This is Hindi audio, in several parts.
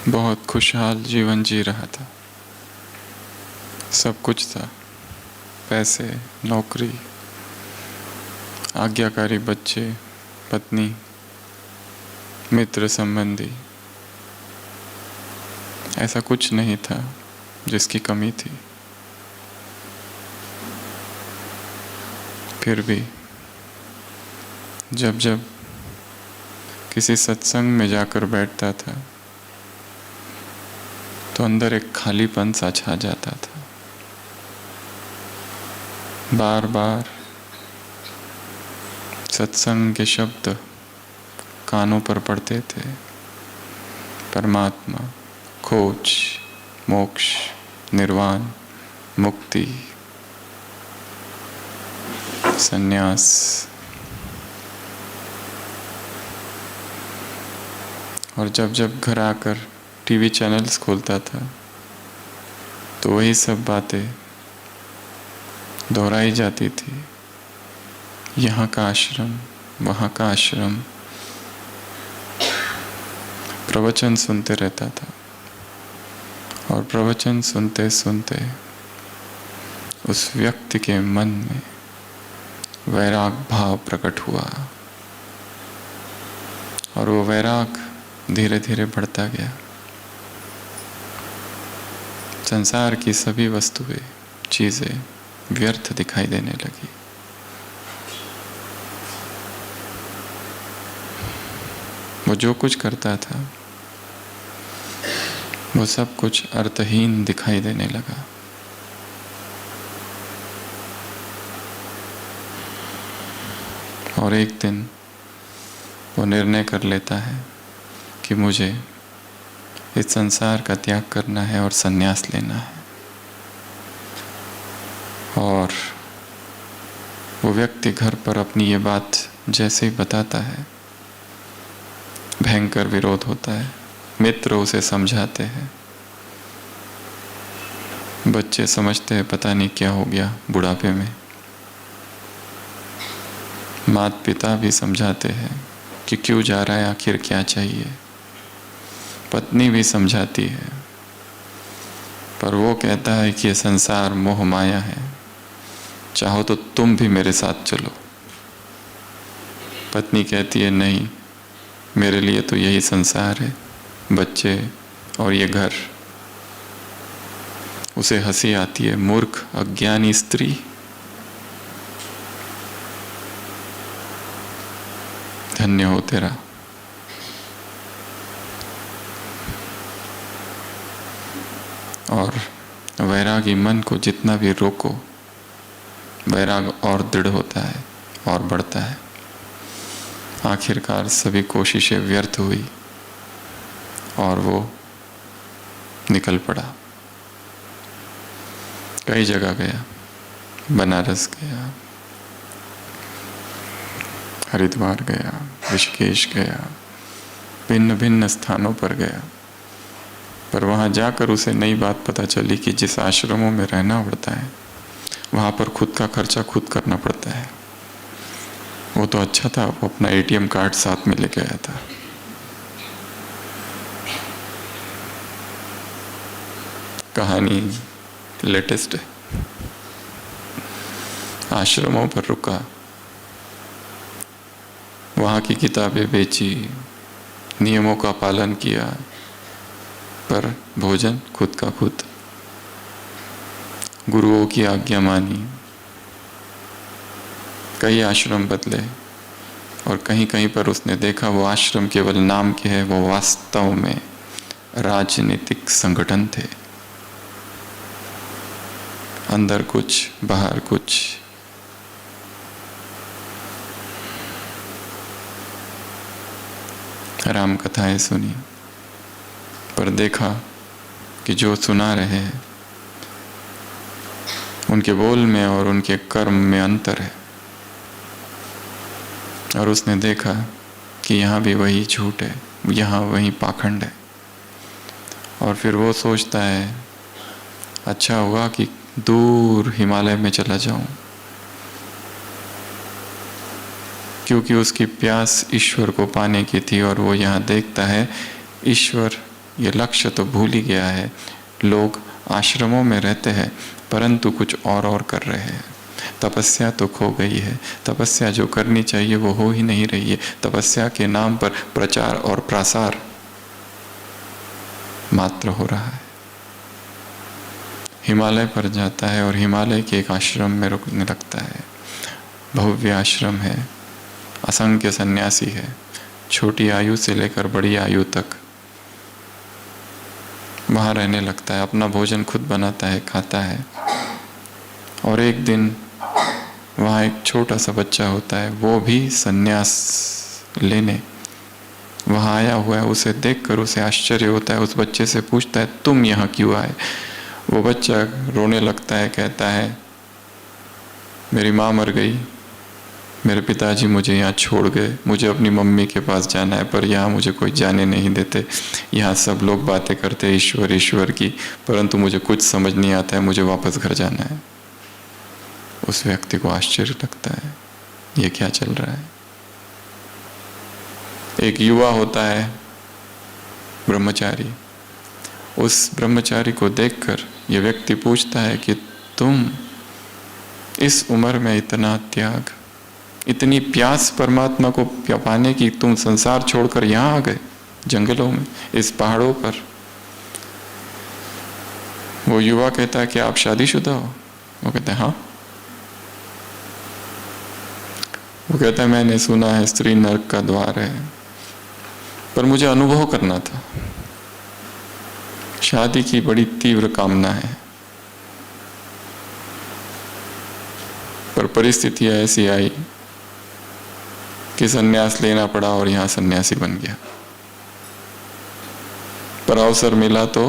बहुत खुशहाल जीवन जी रहा था। सब कुछ था, पैसे, नौकरी, आज्ञाकारी बच्चे, पत्नी, मित्र संबंधी। ऐसा कुछ नहीं था जिसकी कमी थी। फिर भी जब जब किसी सत्संग में जाकर बैठता था तो अंदर एक खालीपन सा छा जाता था। बार बार सत्संग के शब्द कानों पर पड़ते थे। परमात्मा, खोज, मोक्ष, निर्वाण, मुक्ति, संन्यास। और जब जब घर आकर टीवी चैनल्स खोलता था तो वही सब बातें दोहराई जाती थी। यहाँ का आश्रम, वहाँ का आश्रम। प्रवचन सुनते रहता था और प्रवचन सुनते सुनते उस व्यक्ति के मन में वैराग भाव प्रकट हुआ और वो वैराग धीरे धीरे बढ़ता गया। संसार की सभी वस्तुएं, चीजें व्यर्थ दिखाई देने लगी। वो जो कुछ करता था वो सब कुछ अर्थहीन दिखाई देने लगा। और एक दिन वो निर्णय कर लेता है कि मुझे इस संसार का त्याग करना है और संन्यास लेना है। और वो व्यक्ति घर पर अपनी ये बात जैसे ही बताता है, भयंकर विरोध होता है। मित्र उसे समझाते हैं, बच्चे समझते हैं पता नहीं क्या हो गया बुढ़ापे में। माता पिता भी समझाते हैं कि क्यों जा रहा है, आखिर क्या चाहिए। पत्नी भी समझाती है, पर वो कहता है कि ये संसार मोह माया है, चाहो तो तुम भी मेरे साथ चलो। पत्नी कहती है नहीं, मेरे लिए तो यही संसार है, बच्चे और ये घर। उसे हंसी आती है, मूर्ख अज्ञानी स्त्री। धन्य हो तेरा। और वैरागी मन को जितना भी रोको, वैराग और दृढ़ होता है और बढ़ता है। आखिरकार सभी कोशिशें व्यर्थ हुई और वो निकल पड़ा। कई जगह गया, बनारस गया, हरिद्वार गया, ऋषिकेश गया, भिन्न भिन्न स्थानों पर गया। पर वहाँ जाकर उसे नई बात पता चली कि जिस आश्रमों में रहना पड़ता है वहाँ पर खुद का खर्चा खुद करना पड़ता है। वो तो अच्छा था, वो अपना एटीएम कार्ड साथ में लेके आया था। कहानी लेटेस्ट है। आश्रमों पर रुका, वहाँ की किताबें बेची, नियमों का पालन किया, पर भोजन खुद का खुद। गुरुओं की आज्ञा मानी। कई आश्रम बदले और कहीं कहीं पर उसने देखा वो आश्रम केवल नाम के हैं, वो वास्तव में राजनीतिक संगठन थे। अंदर कुछ, बाहर कुछ। राम कथाएं सुनी, पर देखा कि जो सुना रहे हैं उनके बोल में और उनके कर्म में अंतर है। और उसने देखा कि यहाँ भी वही झूठ है, यहाँ वही पाखंड है। और फिर वो सोचता है अच्छा हुआ कि दूर हिमालय में चला जाऊं, क्योंकि उसकी प्यास ईश्वर को पाने की थी। और वो यहाँ देखता है ईश्वर ये लक्ष्य तो भूल ही गया है। लोग आश्रमों में रहते हैं परंतु कुछ और कर रहे हैं। तपस्या तो खो गई है, तपस्या जो करनी चाहिए वो हो ही नहीं रही है। तपस्या के नाम पर प्रचार और प्रसार मात्र हो रहा है। हिमालय पर जाता है और हिमालय के एक आश्रम में रुकने लगता है। भव्य आश्रम है, असंख्य सन्यासी है, छोटी आयु से लेकर बड़ी आयु तक वहाँ रहने लगता है। अपना भोजन खुद बनाता है, खाता है। और एक दिन वहाँ एक छोटा सा बच्चा होता है, वो भी सन्यास लेने वहाँ आया हुआ है। उसे देखकर उसे आश्चर्य होता है। उस बच्चे से पूछता है, तुम यहाँ क्यों आए? वो बच्चा रोने लगता है, कहता है, मेरी माँ मर गई, मेरे पिताजी मुझे यहाँ छोड़ गए, मुझे अपनी मम्मी के पास जाना है, पर यहाँ मुझे कोई जाने नहीं देते। यहाँ सब लोग बातें करते हैं ईश्वर ईश्वर की, परंतु मुझे कुछ समझ नहीं आता है, मुझे वापस घर जाना है। उस व्यक्ति को आश्चर्य लगता है, ये क्या चल रहा है। एक युवा होता है ब्रह्मचारी। उस ब्रह्मचारी को देखकर ये व्यक्ति पूछता है कि तुम इस उम्र में इतना त्याग, इतनी प्यास परमात्मा को पाने की, तुम संसार छोड़कर यहाँ आ गए, जंगलों में, इस पहाड़ों पर। वो युवा कहता है कि आप शादीशुदा हो? वो कहते हैं हाँ। वो कहता है मैंने सुना है स्त्री नरक का द्वार है, पर मुझे अनुभव करना था। शादी की बड़ी तीव्र कामना है, पर परिस्थितियां ऐसी आई कि सन्यास लेना पड़ा और यहाँ सन्यासी बन गया। पर अवसर मिला तो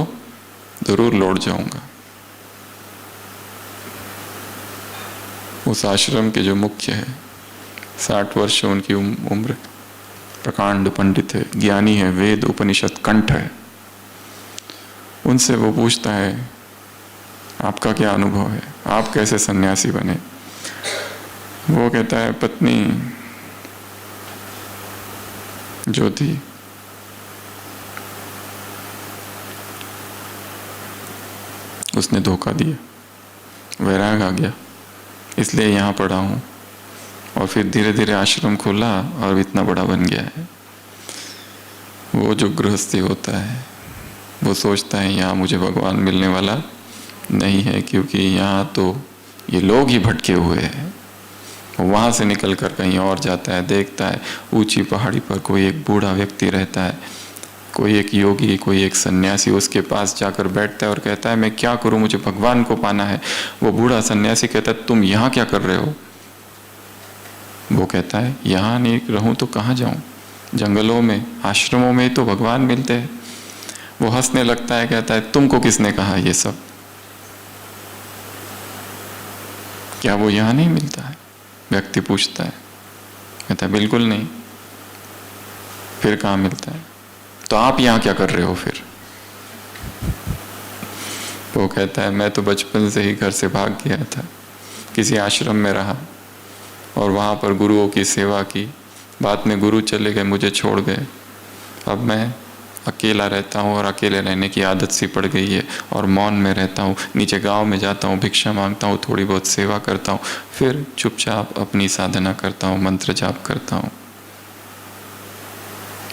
जरूर लौट जाऊंगा। उस आश्रम के जो मुख्य है, 60 वर्ष उनकी उम्र, प्रकांड पंडित है, ज्ञानी है, वेद उपनिषद कंठ है। उनसे वो पूछता है, आपका क्या अनुभव है, आप कैसे सन्यासी बने? वो कहता है, पत्नी जो थी उसने धोखा दिया, वैराग आ गया, इसलिए यहाँ पड़ा हूँ। और फिर धीरे धीरे आश्रम खोला और इतना बड़ा बन गया है। वो जो गृहस्थी होता है वो सोचता है यहाँ मुझे भगवान मिलने वाला नहीं है, क्योंकि यहाँ तो ये लोग ही भटके हुए हैं। वहाँ से निकल कर कहीं और जाता है, देखता है ऊंची पहाड़ी पर कोई एक बूढ़ा व्यक्ति रहता है, कोई एक योगी, कोई एक सन्यासी। उसके पास जाकर बैठता है और कहता है, मैं क्या करूँ, मुझे भगवान को पाना है। वो बूढ़ा सन्यासी कहता है, तुम यहाँ क्या कर रहे हो? वो कहता है, यहाँ नहीं रहूं तो कहाँ जाऊं, जंगलों में, आश्रमों में तो भगवान मिलते हैं। वो हंसने लगता है, कहता है, तुमको किसने कहा ये सब? क्या वो यहाँ नहीं मिलता है? व्यक्ति पूछता है, कहता है, बिल्कुल नहीं। फिर कहाँ मिलता है? तो आप यहाँ क्या कर रहे हो फिर? वो कहता है, मैं तो बचपन से ही घर से भाग गया था, किसी आश्रम में रहा और वहाँ पर गुरुओं की सेवा की। बाद में गुरु चले गए, मुझे छोड़ गए। अब मैं अकेला रहता हूँ और अकेले रहने की आदत सी पड़ गई है और मौन में रहता हूँ। नीचे गांव में जाता हूँ, भिक्षा मांगता हूँ, थोड़ी बहुत सेवा करता हूँ, फिर चुपचाप अपनी साधना करता हूँ, मंत्र जाप करता हूँ।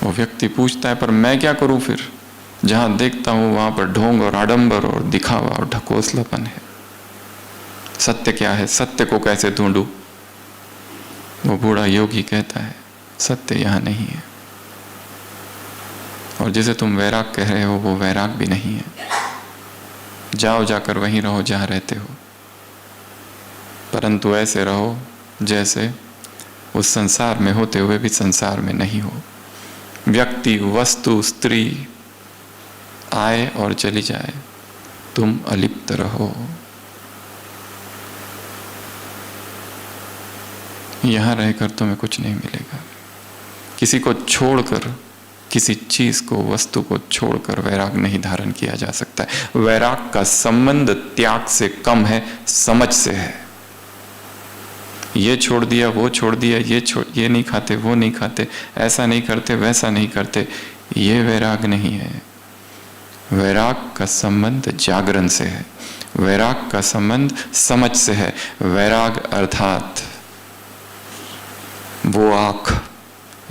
वो व्यक्ति पूछता है, पर मैं क्या करूँ फिर? जहाँ देखता हूँ वहाँ पर ढोंग और आडंबर और दिखावा और ढकोसलापन है। सत्य क्या है? सत्य को कैसे ढूंढूं? वो बूढ़ा योगी कहता है, सत्य यहाँ नहीं है, और जिसे तुम वैराग कह रहे हो वो वैराग भी नहीं है। जाओ, जाकर वहीं रहो जहाँ रहते हो, परंतु ऐसे रहो जैसे उस संसार में होते हुए भी संसार में नहीं हो। व्यक्ति, वस्तु, स्त्री आए और चली जाए, तुम अलिप्त रहो। यहाँ रहकर तुम्हें कुछ नहीं मिलेगा। किसी को छोड़कर, किसी चीज को, वस्तु को छोड़कर वैराग नहीं धारण किया जा सकता है। वैराग का संबंध त्याग से कम है, समझ से है। ये छोड़ दिया, वो छोड़ दिया, ये नहीं खाते, वो नहीं खाते, ऐसा नहीं करते, वैसा नहीं करते, ये वैराग नहीं है। वैराग का संबंध जागरण से है, वैराग का संबंध समझ से है। वैराग अर्थात वो आँख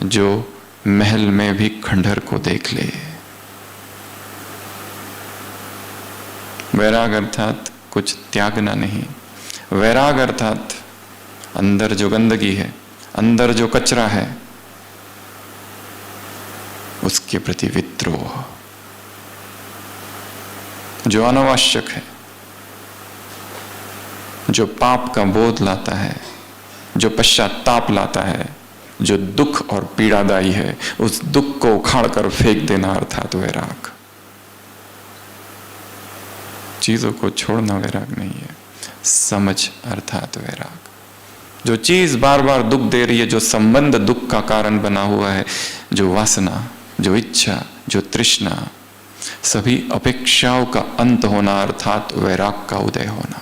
जो महल में भी खंडहर को देख ले। वैराग अर्थात कुछ त्यागना नहीं। वैराग अर्थात अंदर जो गंदगी है, अंदर जो कचरा है, उसके प्रति विद्रोह, जो अनावश्यक है, जो पाप का बोध लाता है, जो पश्चाताप लाता है, जो दुख और पीड़ादायी है, उस दुख को उखाड़ कर फेंक देना अर्थात वैराग। चीजों को छोड़ना वैराग नहीं है, समझ अर्थात वैराग। जो चीज बार बार दुख दे रही है, जो संबंध दुख का कारण बना हुआ है, जो वासना, जो इच्छा, जो तृष्णा, सभी अपेक्षाओं का अंत होना अर्थात वैराग का उदय होना।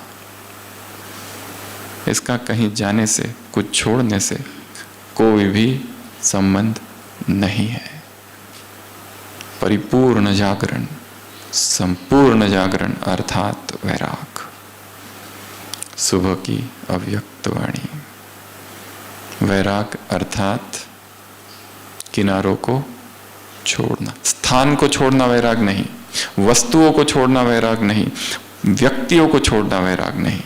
इसका कहीं जाने से, कुछ छोड़ने से कोई भी संबंध नहीं है। परिपूर्ण जागरण, संपूर्ण जागरण अर्थात वैराग। सुबह की अव्यक्त वाणी। वैराग अर्थात किनारों को छोड़ना, स्थान को छोड़ना वैराग नहीं, वस्तुओं को छोड़ना वैराग नहीं, व्यक्तियों को छोड़ना वैराग नहीं,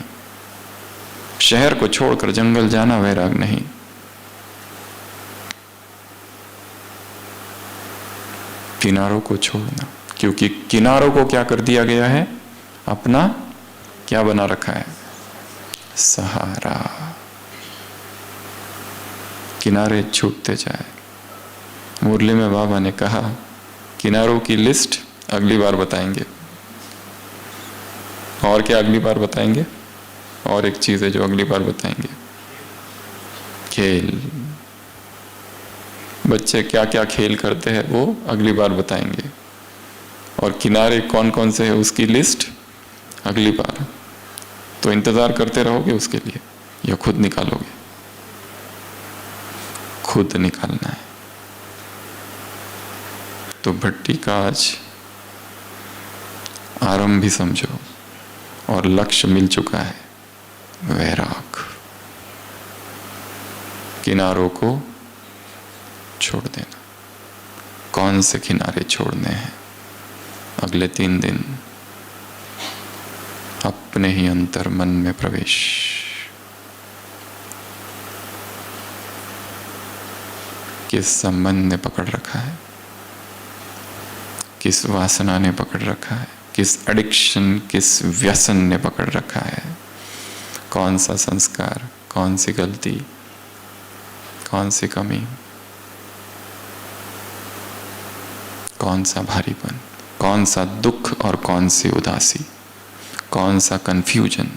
शहर को छोड़कर जंगल जाना वैराग नहीं। किनारों को छोड़ना, क्योंकि किनारों को क्या कर दिया गया है? अपना क्या बना रखा है? सहारा। किनारे छूटते जाए। मुरली में बाबा ने कहा किनारों की लिस्ट अगली बार बताएंगे। और क्या अगली बार बताएंगे? और एक चीज है जो अगली बार बताएंगे, खेल। बच्चे क्या क्या खेल करते हैं वो अगली बार बताएंगे। और किनारे कौन कौन से है उसकी लिस्ट अगली बार। तो इंतजार करते रहोगे उसके लिए या खुद निकालोगे? खुद निकालना है। तो भट्टी का आज आरंभ भी समझो और लक्ष्य मिल चुका है, वैराग। किनारों को छोड़ देना। कौन से किनारे छोड़ने हैं? अगले 3 दिन अपने ही अंतर मन में प्रवेश। किस संबंध ने पकड़ रखा है? किस वासना ने पकड़ रखा है? किस एडिक्शन, किस व्यसन ने पकड़ रखा है? कौन सा संस्कार, कौन सी गलती, कौन सी कमी, कौन सा भारीपन, कौन सा दुख और कौन सी उदासी, कौन सा कंफ्यूजन,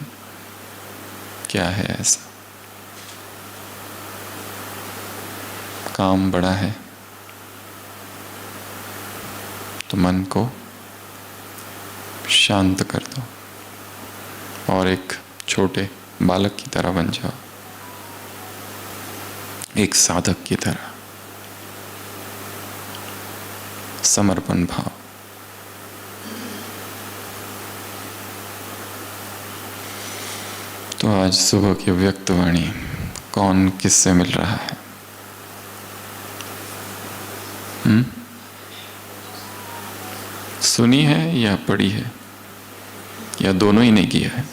क्या है ऐसा? काम बड़ा है तो मन को शांत कर दो और एक छोटे बालक की तरह बन जाओ, एक साधक की तरह। समर्पण भाव। तो आज सुबह की व्यक्त वाणी कौन किससे मिल रहा है? सुनी है या पढ़ी है या दोनों ही नहीं किया है?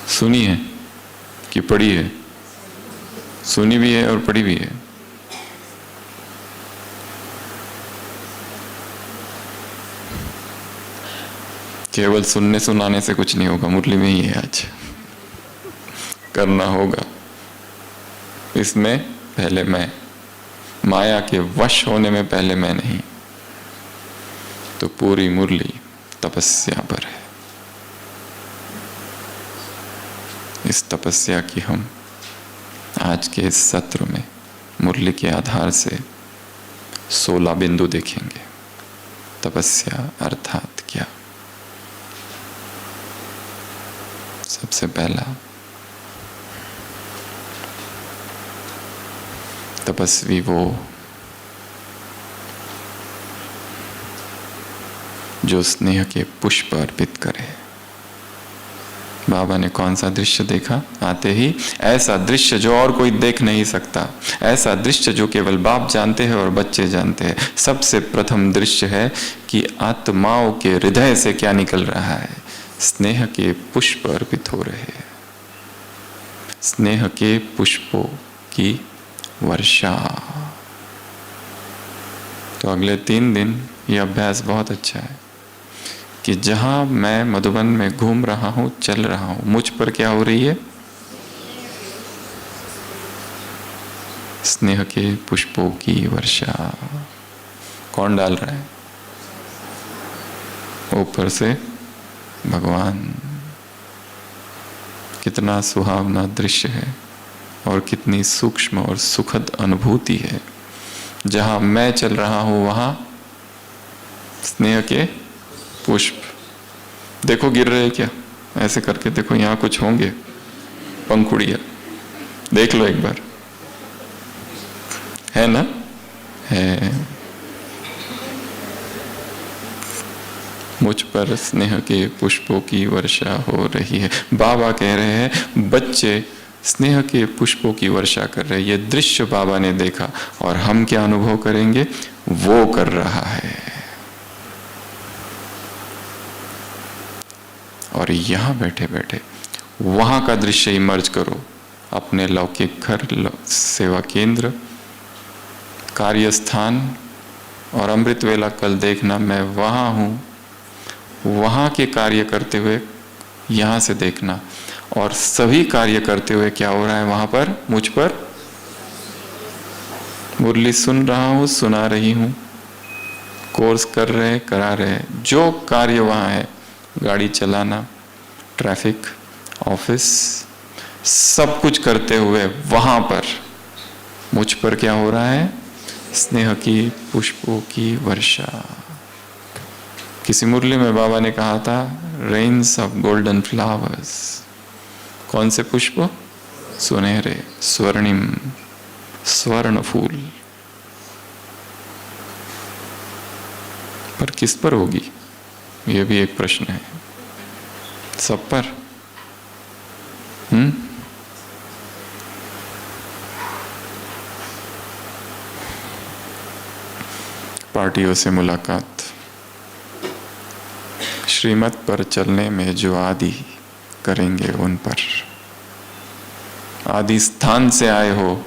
सुनी है कि पढ़ी है? सुनी भी है और पढ़ी भी है। केवल सुनने सुनाने से कुछ नहीं होगा, मुरली में ही है आज। करना होगा। इसमें पहले मैं, माया के वश होने में पहले मैं नहीं। तो पूरी मुरली तपस्या पर है। इस तपस्या की हम आज के इस सत्र में मुरली के आधार से 16 बिंदु देखेंगे। तपस्या अर्थात क्या? सबसे पहला, तपस्वी वो जो स्नेह के पुष्प अर्पित करे। बाबा ने कौन सा दृश्य देखा आते ही? ऐसा दृश्य जो और कोई देख नहीं सकता, ऐसा दृश्य जो केवल बाप जानते हैं और बच्चे जानते हैं। सबसे प्रथम दृश्य है कि आत्माओं के हृदय से क्या निकल रहा है? स्नेह के पुष्प अर्पित हो रहे हैं, स्नेह के पुष्पों की वर्षा। तो अगले 3 दिन ये अभ्यास बहुत अच्छा है कि जहां मैं मधुबन में घूम रहा हूं, चल रहा हूं, मुझ पर क्या हो रही है? स्नेह के पुष्पों की वर्षा। कौन डाल रहा है? ऊपर से भगवान। कितना सुहावना दृश्य है और कितनी सूक्ष्म और सुखद अनुभूति है। जहां मैं चल रहा हूं वहां स्नेह के पुष्प। देखो गिर रहे क्या? ऐसे करके देखो, यहां कुछ होंगे पंखुड़िया, देख लो एक बार, है ना? है। मुझ पर स्नेह के पुष्पों की वर्षा हो रही है। बाबा कह रहे हैं बच्चे स्नेह के पुष्पों की वर्षा कर रहे हैं। ये दृश्य बाबा ने देखा और हम क्या अनुभव करेंगे? वो कर रहा है। और यहां बैठे बैठे वहां का दृश्य इमर्ज करो। अपने लौकिक घर, सेवा केंद्र, कार्यस्थान और अमृत वेला कल देखना मैं वहां हूं, वहां के कार्य करते हुए यहां से देखना। और सभी कार्य करते हुए क्या हो रहा है वहां पर? मुझ पर मुरली सुन रहा हूं, सुना रही हूं, कोर्स कर रहे, करा रहे, जो कार्य वहां है, गाड़ी चलाना, ट्रैफिक, ऑफिस, सब कुछ करते हुए वहां पर मुझ पर क्या हो रहा है? स्नेह की पुष्पों की वर्षा। किसी मुरली में बाबा ने कहा था रेन्स ऑफ गोल्डन फ्लावर्स। कौन से पुष्प? सुनहरे, स्वर्णिम, स्वर्ण फूल। पर किस पर होगी? यह भी एक प्रश्न है। सब पर? पार्टियों से मुलाकात। श्रीमत पर चलने में जो आदि करेंगे उन पर। आदि स्थान से आए हो,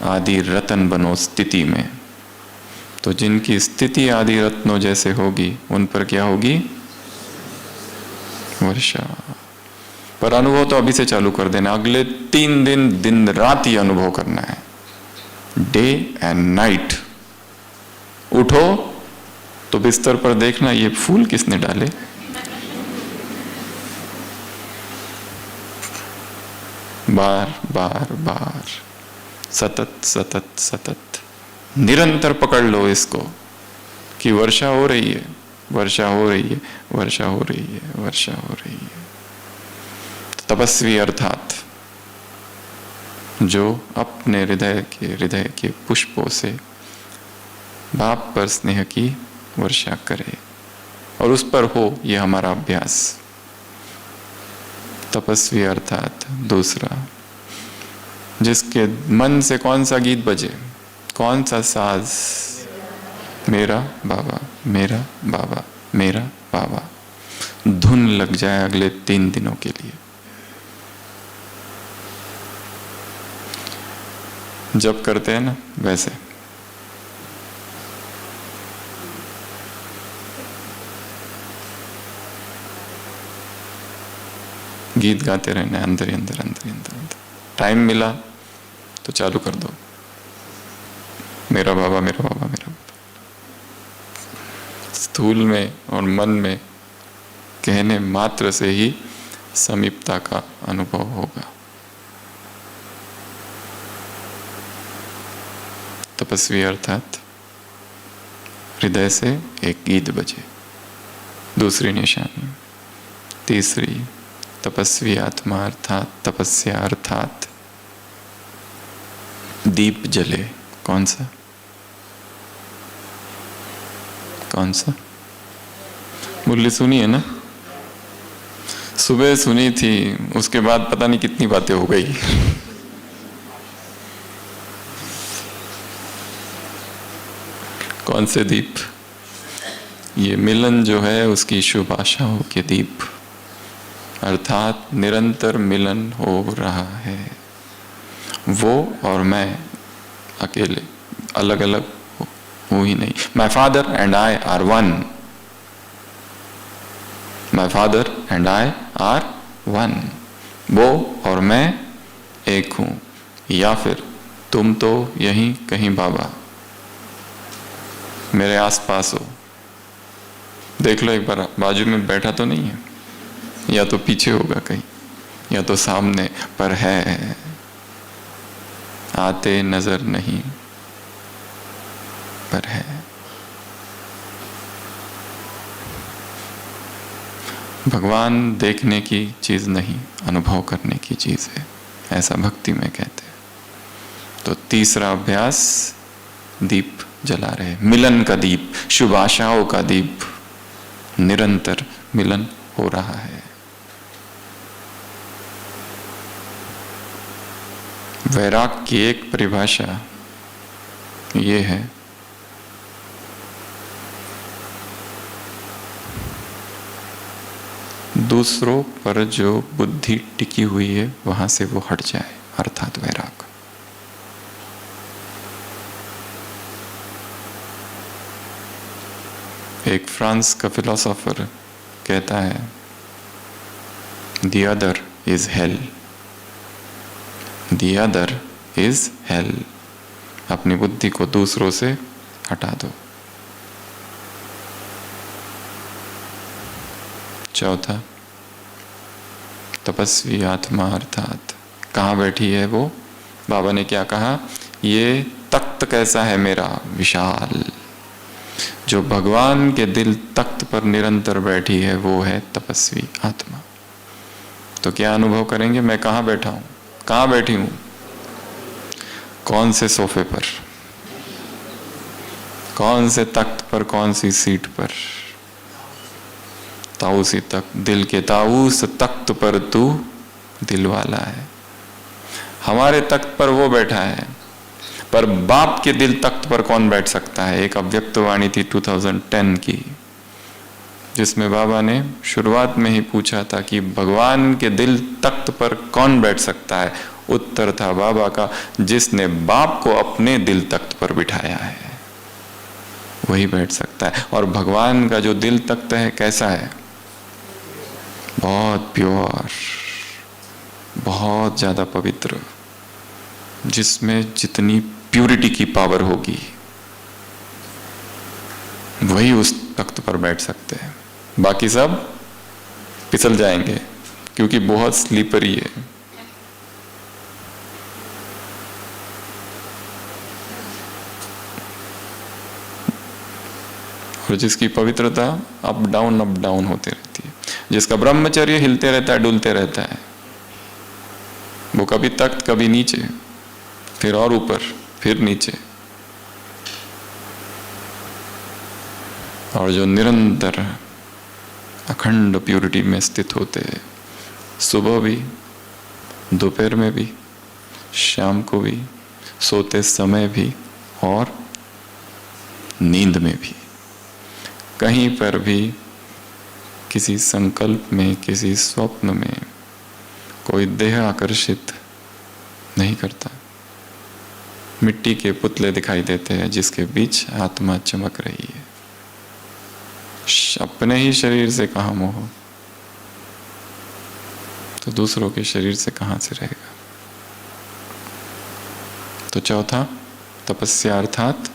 आदि रतन बनो स्थिति में। तो जिनकी स्थिति आदि रत्नों जैसे होगी उन पर क्या होगी? वर्षा। पर अनुभव तो अभी से चालू कर देना। अगले 3 दिन दिन रात ही अनुभव करना है, डे एंड नाइट। उठो तो बिस्तर पर देखना ये फूल किसने डाले, बार बार बार, सतत सतत सतत, निरंतर पकड़ लो इसको कि वर्षा हो रही है, वर्षा हो रही है, वर्षा हो रही है, वर्षा हो रही है। तपस्वी अर्थात जो अपने हृदय के पुष्पों से बाप पर स्नेह की वर्षा करे और उस पर हो ये हमारा अभ्यास। तपस्वी अर्थात दूसरा जिसके मन से कौन सा गीत बजे, कौन सा साज, मेरा बाबा, मेरा बाबा, मेरा बाबा, धुन लग जाए अगले 3 दिनों के लिए। जब करते हैं ना वैसे। गीत गाते रहना है अंदर ही अंदर अंदर ही अंदर अंदर। टाइम मिला तो चालू कर दो, मेरा बाबा, मेरा बाबा, मेरा बाबा। स्थूल में और मन में कहने मात्र से ही समीपता का अनुभव होगा। तपस्वी अर्थात हृदय से एक गीत बजे। दूसरी निशानी। तीसरी तपस्वी आत्मा अर्थात तपस्या अर्थात दीप जले। कौन सा? कौन सा? मुरली सुनी है ना? सुबह सुनी थी, उसके बाद पता नहीं कितनी बातें हो गई। कौन से दीप? ये मिलन जो है उसकी शुभ आशाओं के दीप, अर्थात निरंतर मिलन हो रहा है। वो और मैं अकेले अलग अलग हूं ही नहीं। My father and I R one. My father and I R one. वो और मैं एक हूं। या फिर तुम तो यहीं कहीं बाबा मेरे आसपास हो। देख लो एक बार, बाजू में बैठा तो नहीं है, या तो पीछे होगा कहीं, या तो सामने, पर है। आते नजर नहीं, पर है। भगवान देखने की चीज नहीं, अनुभव करने की चीज है, ऐसा भक्ति में कहते हैं। तो तीसरा अभ्यास, दीप जला रहे, मिलन का दीप, शुभ आशाओं का दीप। निरंतर मिलन हो रहा है। वैराग की एक परिभाषा ये है, दूसरों पर जो बुद्धि टिकी हुई है वहां से वो हट जाए, अर्थात वैराग। एक फ्रांस का फिलोसोफर कहता है, The other is hell. The other is hell. अपनी बुद्धि को दूसरों से हटा दो। चौथा, तपस्वी आत्मा, अर्थात कहाँ बैठी है वो? बाबा ने क्या कहा? ये तख्त कैसा है मेरा, विशाल। जो भगवान के दिल तख्त पर निरंतर बैठी है वो है तपस्वी आत्मा। तो क्या अनुभव करेंगे? मैं कहाँ बैठा हूं, कहाँ बैठी हूं? कौन से सोफे पर, कौन से तख्त पर, कौन सी सीट पर? ताऊसी तख्त, दिल के ताऊस तख्त पर तू दिल वाला है। हमारे तख्त पर वो बैठा है, पर बाप के दिल तख्त पर कौन बैठ सकता है? एक अव्यक्त वाणी थी 2010 की, जिसमें बाबा ने शुरुआत में ही पूछा था कि भगवान के दिल तख्त पर कौन बैठ सकता है? उत्तर था बाबा का, जिसने बाप को अपने दिल तख्त पर बिठाया है वही बैठ सकता है। और भगवान का जो दिल तख्त है कैसा है? बहुत प्योर, बहुत ज्यादा पवित्र, जिसमें जितनी प्यूरिटी की पावर होगी वही उस तख्त पर बैठ सकते हैं। बाकी सब फिसल जाएंगे क्योंकि बहुत स्लीपरी है। और जिसकी पवित्रता अप डाउन होती रहती है, जिसका ब्रह्मचर्य हिलते रहता है, डुलते रहता है, वो कभी तख्त, कभी नीचे, फिर और ऊपर, फिर नीचे। और जो निरंतर अखंड प्यूरिटी में स्थित होते हैं, सुबह भी, दोपहर में भी, शाम को भी, सोते समय भी और नींद में भी, कहीं पर भी किसी संकल्प में, किसी स्वप्न में कोई देह आकर्षित नहीं करता। मिट्टी के पुतले दिखाई देते हैं जिसके बीच आत्मा चमक रही है। अपने ही शरीर से कहाँ मोह, तो दूसरों के शरीर से कहाँ से रहेगा? तो चौथा, तपस्या अर्थात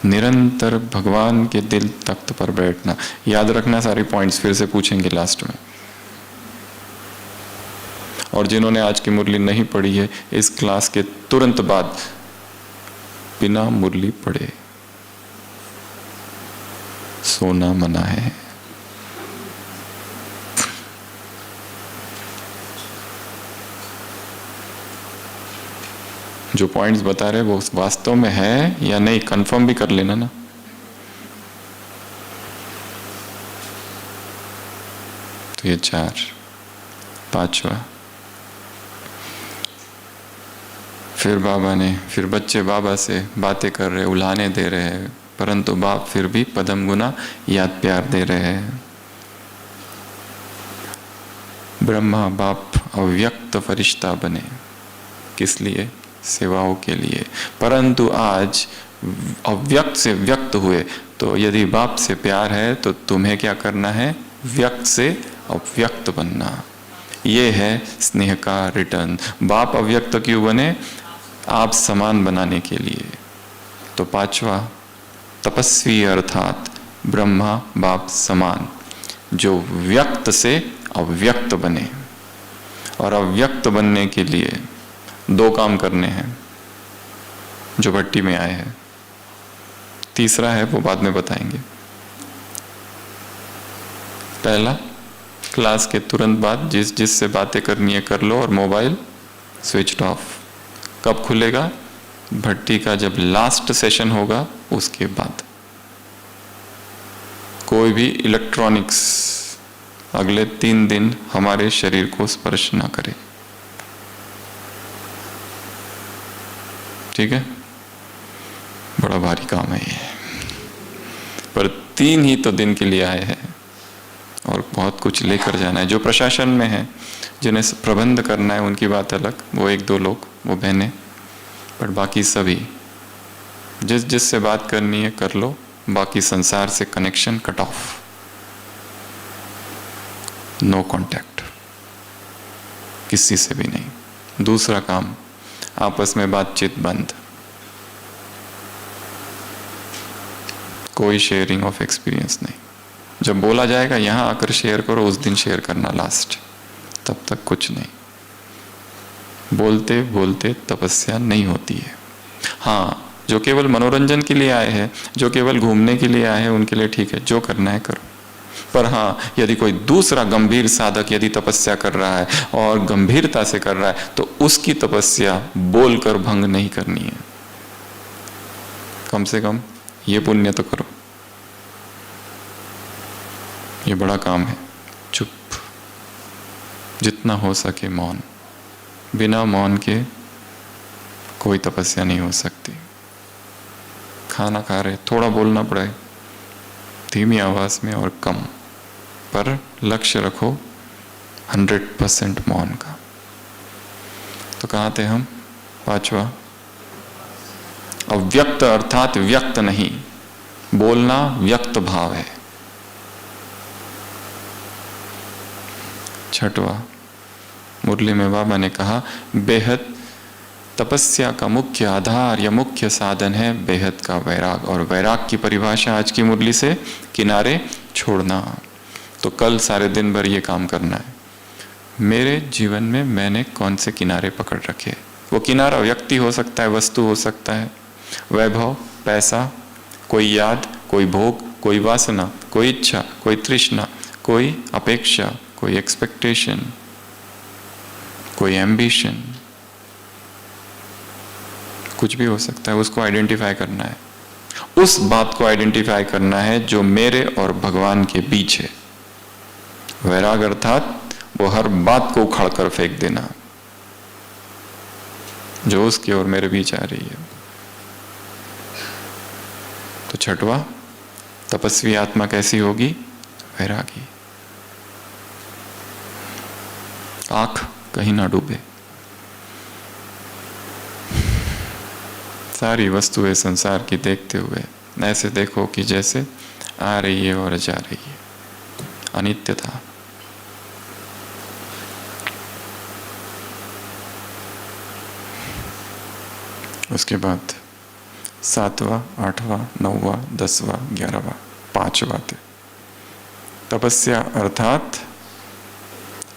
निरंतर भगवान के दिल तख्त पर बैठना। याद रखना, सारे पॉइंट्स फिर से पूछेंगे लास्ट में। और जिन्होंने आज की मुरली नहीं पढ़ी है, इस क्लास के तुरंत बाद बिना मुरली पढ़े सोना मना है। जो पॉइंट्स बता रहे वो वास्तव में है या नहीं, कंफर्म भी कर लेना ना। तो ये 4। पांचवा, फिर बच्चे बाबा से बातें कर रहे, उल्हाने दे रहे हैं, परंतु बाप फिर भी पदम गुना याद प्यार दे रहे हैं। ब्रह्मा बाप अव्यक्त फरिश्ता बने, किस लिए? सेवाओं के लिए। परंतु आज अव्यक्त से व्यक्त हुए, तो यदि बाप से प्यार है तो तुम्हें क्या करना है? व्यक्त से अव्यक्त बनना। ये है स्नेह का रिटर्न। बाप अव्यक्त क्यों बने? आप समान बनाने के लिए। तो पांचवा, तपस्वी अर्थात ब्रह्मा बाप समान, जो व्यक्त से अव्यक्त बने। और अव्यक्त बनने के लिए 2 काम करने हैं जो भट्टी में आए हैं। तीसरा है वो बाद में बताएंगे। पहला, क्लास के तुरंत बाद जिससे बातें करनी है कर लो, और मोबाइल स्विच ऑफ। कब खुलेगा? भट्टी का जब लास्ट सेशन होगा उसके बाद। कोई भी इलेक्ट्रॉनिक्स अगले 3 दिन हमारे शरीर को स्पर्श ना करे, ठीक है? बड़ा भारी काम है ये, पर 3 ही तो दिन के लिए आए हैं और बहुत कुछ लेकर जाना है। जो प्रशासन में है, जिन्हें प्रबंध करना है, उनकी बात अलग, वो 1-2 लोग, वो बहनें, पर बाकी सभी जिससे बात करनी है कर लो, बाकी संसार से connection cut off, no contact, किसी से भी नहीं। दूसरा काम, आपस में बातचीत बंद, कोई शेयरिंग ऑफ एक्सपीरियंस नहीं। जब बोला जाएगा यहां आकर शेयर करो, उस दिन शेयर करना लास्ट, तब तक कुछ नहीं। बोलते बोलते तपस्या नहीं होती है। हाँ, जो केवल मनोरंजन के लिए आए हैं, जो केवल घूमने के लिए आए हैं, उनके लिए ठीक है, जो करना है करो। पर हाँ, यदि कोई दूसरा गंभीर साधक यदि तपस्या कर रहा है और गंभीरता से कर रहा है, तो उसकी तपस्या बोलकर भंग नहीं करनी है। कम से कम ये पुण्य तो करो। ये बड़ा काम है। चुप, जितना हो सके मौन। बिना मौन के कोई तपस्या नहीं हो सकती। खाना खा रहे, थोड़ा बोलना पड़े, धीमी आवाज में और कम, पर लक्ष्य रखो 100% मौन का। तो कहाँ थे हम? पांचवा, अव्यक्त अर्थात व्यक्त नहीं, बोलना व्यक्त भाव है। छठवा, मुरली में बाबा ने कहा बेहद तपस्या का मुख्य आधार या मुख्य साधन है बेहद का वैराग, और वैराग की परिभाषा आज की मुरली से किनारे छोड़ना। तो कल सारे दिन भर ये काम करना है। मेरे जीवन में मैंने कौन से किनारे पकड़ रखे? वो किनारा व्यक्ति हो सकता है, वस्तु हो सकता है, वैभव, पैसा, कोई याद, कोई भोग, कोई वासना, कोई इच्छा, कोई तृष्णा, कोई अपेक्षा, कोई एक्सपेक्टेशन, कोई एम्बिशन, कुछ भी हो सकता है। उसको आइडेंटिफाई करना है। उस बात को आइडेंटिफाई करना है जो मेरे और भगवान के बीच है। वैराग अर्थात वो हर बात को उखाड़ कर फेंक देना जो उसके और मेरे बीच आ रही है। तो छठवा, तपस्वी आत्मा कैसी होगी? वैरागी। आंख कहीं ना डूबे, सारी वस्तुएं संसार की देखते हुए ऐसे देखो कि जैसे आ रही है और जा रही है, अनित्यता। उसके बाद 7वां, 8वां, 9वां, 10वां, 11वां, 5 बातें। तपस्या अर्थात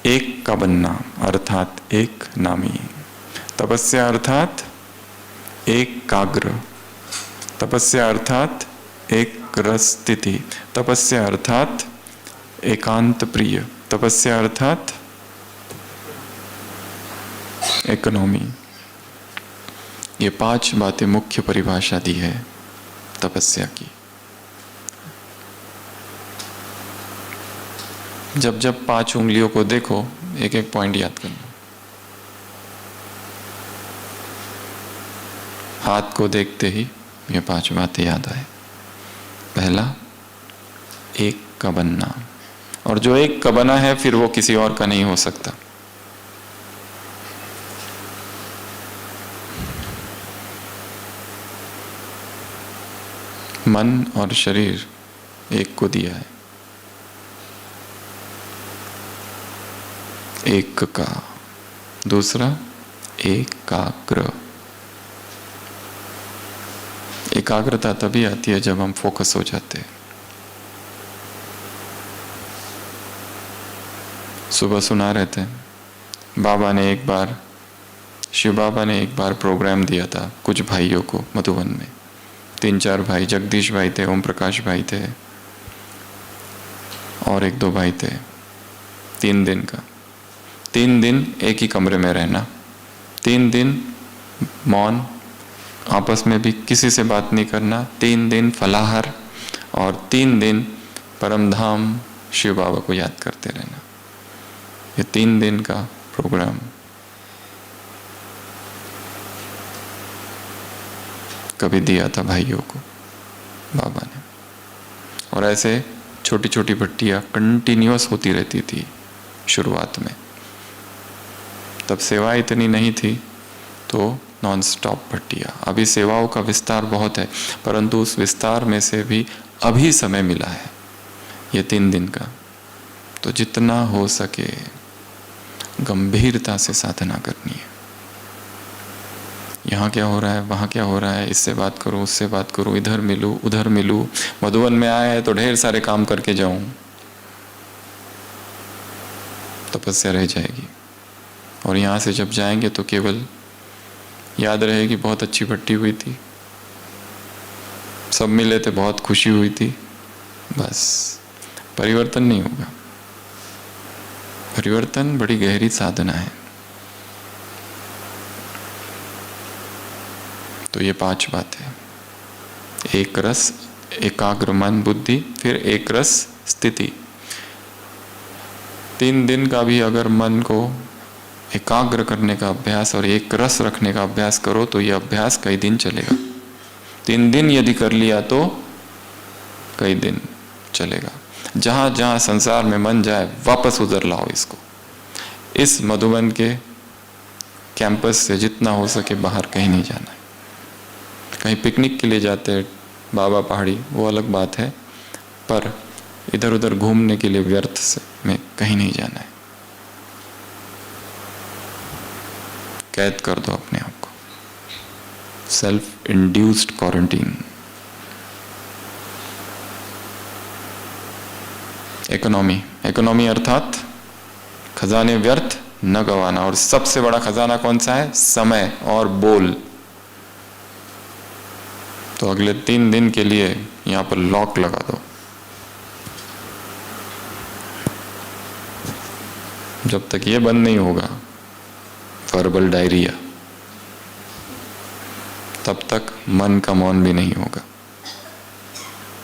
एक का बनना, अर्थात एक नामी। तपस्या अर्थात एकाग्र। तपस्या अर्थात एक रस स्थिति। तपस्या अर्थात एकांत प्रिय। तपस्या अर्थात इकोनॉमी। ये 5 बातें मुख्य परिभाषा दी है तपस्या की। जब जब 5 उंगलियों को देखो, एक एक पॉइंट याद करना। हाथ को देखते ही ये 5 बातें याद आए। पहला, एक का बनना, और जो एक का बना है फिर वो किसी और का नहीं हो सकता। मन और शरीर एक को दिया है, एक का। दूसरा, एकाग्र। एकाग्रता तभी आती है जब हम फोकस हो जाते हैं। सुबह सुना रहे थे, बाबा ने एक बार, शिव बाबा ने एक बार प्रोग्राम दिया था कुछ भाइयों को मधुबन में। 3-4 भाई, जगदीश भाई थे, ओम प्रकाश भाई थे और 1-2 भाई थे। 3 दिन का, 3 दिन एक ही कमरे में रहना, 3 दिन मौन, आपस में भी किसी से बात नहीं करना, 3 दिन फलाहार और 3 दिन परमधाम शिव बाबा को याद करते रहना। ये 3 दिन का प्रोग्राम कभी दिया था भाइयों को बाबा ने। और ऐसे छोटी छोटी भट्टियां कंटिन्यूअस होती रहती थी शुरुआत में। तब सेवा इतनी नहीं थी तो नॉन स्टॉप भट्टियां। अभी सेवाओं का विस्तार बहुत है, परंतु उस विस्तार में से भी अभी समय मिला है ये 3 दिन का, तो जितना हो सके गंभीरता से साधना करनी है। यहाँ क्या हो रहा है, वहाँ क्या हो रहा है, इससे बात करूँ, उससे बात करूँ, इधर मिलूँ, उधर मिलूँ, मधुबन में आया है तो ढेर सारे काम करके जाऊँ, तपस्या रह जाएगी। और यहाँ से जब जाएंगे तो केवल याद रहेगी बहुत अच्छी भट्टी हुई थी, सब मिले थे, बहुत खुशी हुई थी, बस परिवर्तन नहीं होगा। परिवर्तन बड़ी गहरी साधना है। तो ये 5 बातें, एक रस, एकाग्र मन बुद्धि, फिर एक रस स्थिति। 3 दिन का भी अगर मन को एकाग्र करने का अभ्यास और एक रस रखने का अभ्यास करो तो ये अभ्यास कई दिन चलेगा। 3 दिन यदि कर लिया तो कई दिन चलेगा। जहां जहां संसार में मन जाए वापस उधर लाओ इसको। इस मधुबन के कैंपस से जितना हो सके बाहर कहीं नहीं जाना है। कहीं पिकनिक के लिए जाते हैं बाबा पहाड़ी, वो अलग बात है, पर इधर उधर घूमने के लिए व्यर्थ से में कहीं नहीं जाना है। कैद कर दो अपने आप को, self induced quarantine. Economy, economy अर्थात खजाने व्यर्थ न गवाना। और सबसे बड़ा खजाना कौन सा है? समय और बोल। तो अगले 3 दिन के लिए यहां पर लॉक लगा दो। जब तक ये बंद नहीं होगा वर्बल डायरिया, तब तक मन का मौन भी नहीं होगा।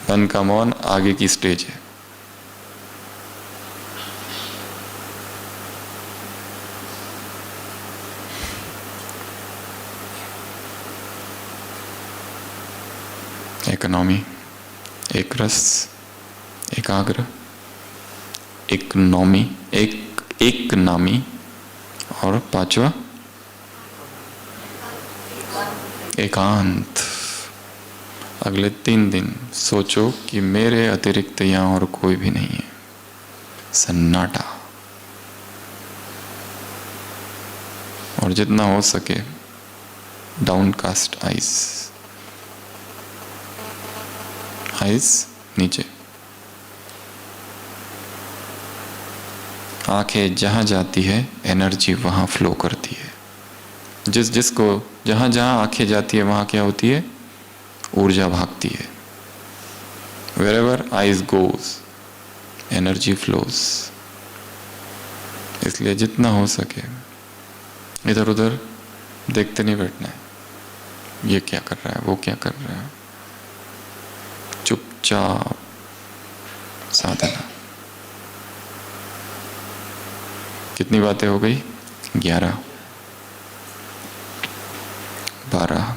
मन का मौन आगे की स्टेज है। इकोनॉमी, एक रस, एकाग्र, इकोनॉमी, एक नामी, और 5वां एकांत। अगले 3 दिन सोचो कि मेरे अतिरिक्त यहां और कोई भी नहीं है, सन्नाटा। और जितना हो सके डाउनकास्ट आइज, आइज नीचे। आंखें जहां जाती है एनर्जी वहां फ्लो करती है। जिसको जहां जहां आंखें जाती है वहां क्या होती है? ऊर्जा भागती है। Wherever eyes goes, energy flows. इसलिए जितना हो सके इधर उधर देखते नहीं बैठना है, ये क्या कर रहा है, वो क्या कर रहा है। चुपचाप साधना। कितनी बातें हो गई? 11, 12।